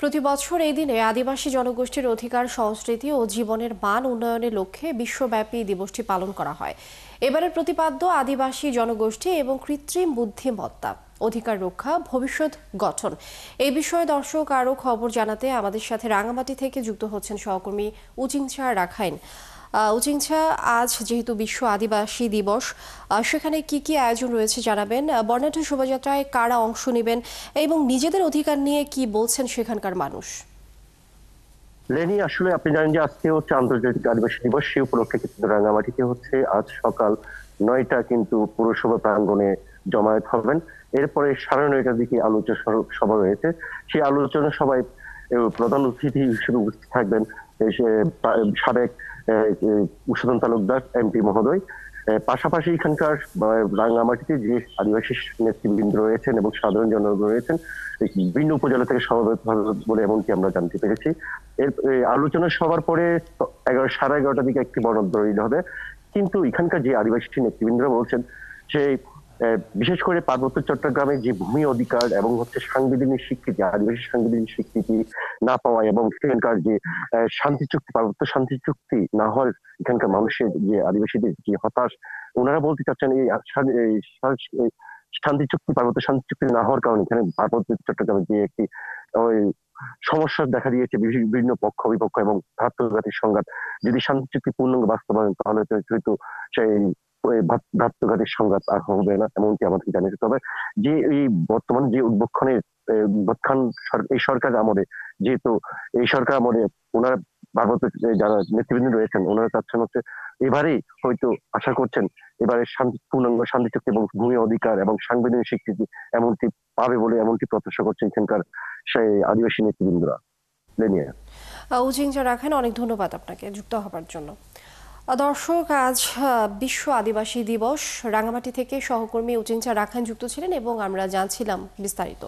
প্রতি বছর এই দিনে আদিবাসী জনগোষ্ঠীর অধিকার, সংস্কৃতি ও জীবনের মান উন্নয়নের লক্ষ্যে বিশ্বব্যাপী দিবসটি পালন করা হয়। এবারের প্রতিপাদ্য আদিবাসী জনগোষ্ঠী এবং কৃত্রিম বুদ্ধিমত্তা, অধিকার রক্ষা, ভবিষ্যৎ গঠন। এই বিষয়ে দর্শক আরও খবর জানাতে আমাদের সাথে রাঙামাটি থেকে যুক্ত হচ্ছেন সহকর্মী উচিংছা রাখাইন। উচিংছা, আজ যেহেতু বিশ্ব আদিবাসী দিবস, সেখানে কি কি আয়োজন রয়েছে জানাবেন। বর্ণাঢ্য শোভাযাত্রায় কারা অংশ নেবেন এবং নিজেদের অধিকার নিয়ে কি বলছেন সেখানকার মানুষ? লেনি, আসলে আপনি জানেন যে আজকে হচ্ছে আন্তর্জাতিক আদিবাসী দিবস। সে উপলক্ষে কিন্তু রাঙামাটিতে হচ্ছে আজ সকাল 9টা কিন্তু পৌরসভা প্রাঙ্গণে জমায়েত হবেন। এরপরে 9:30টার দিকে আলোচনা সভা রয়েছে। সেই আলোচনা সভায় প্রধান অতিথি হিসেবে উপস্থিত থাকবেন সাবেক উষাদন তালুকদার এমপি মহোদয়। পাশাপাশি এখানকার রাঙামাটিতে যে আদিবাসী নেতৃবৃন্দ রয়েছেন এবং সাধারণ জনগণ রয়েছেন বিভিন্ন উপজেলা থেকে সমবেত বলে এমনকি আমরা জানতে পেরেছি। এর আলোচনা সবার পরে 11:30টার দিকে একটি বর্ণাঢ্য হবে। কিন্তু এখানকার যে আদিবাসী নেতৃবৃন্দরা বলছেন যে বিশেষ করে পার্বত্য চট্টগ্রামের যে ভূমি অধিকার এবং হচ্ছে সাংবিধানিক স্বীকৃতি, আদিবাসী সাংবিধানিক স্বীকৃতি না পাওয়া এবং সেখানকার যে শান্তি চুক্তি, পার্বত্য শান্তি চুক্তি না হওয়ার এখানকার মানুষের যে আদিবাসীদের যে হতাশ, ওনারা বলতে চাচ্ছেন এই শান্তি চুক্তি, পার্বত্য শান্তি চুক্তি না হওয়ার কারণে এখানে পার্বত্য চট্টগ্রামে যে একটি ওই সমস্যা দেখা দিয়েছে বিভিন্ন পক্ষ বিপক্ষ এবং ভ্রাতৃঘাতী সংঘাত, যদি শান্তি চুক্তি পূর্ণাঙ্গ বাস্তবায়ন তাহলে হয়তো সেই ভ্রাতৃঘাতী সংঘাত আর হবে না, এমনকি আমাদের জানিয়েছে। তবে যে এই বর্তমান যে উদ্বোধনের এই সরকার আমলে, যেহেতু এই সরকার আমলে ওনারা ভারতের যারা নেতৃবৃন্দ রয়েছেন ওনারা চাচ্ছেন হচ্ছে এবারেই হয়তো আশা করছেন এবারে পূর্ণাঙ্গ শান্তি চুক্তি এবং ভূমি অধিকার এবং সাংবিধানিক স্বীকৃতি এমনটি পাবে বলে এমনটি প্রত্যাশা করছে এখানকার সেই আদিবাসী নেতৃবৃন্দরা। উচিংছা রাখাইন, অনেক ধন্যবাদ আপনাকে যুক্ত হবার জন্য। দর্শক, আজ বিশ্ব আদিবাসী দিবস। রাঙামাটি থেকে সহকর্মী উচিংছা রাখাইন যুক্ত ছিলেন এবং আমরা জানছিলাম বিস্তারিত।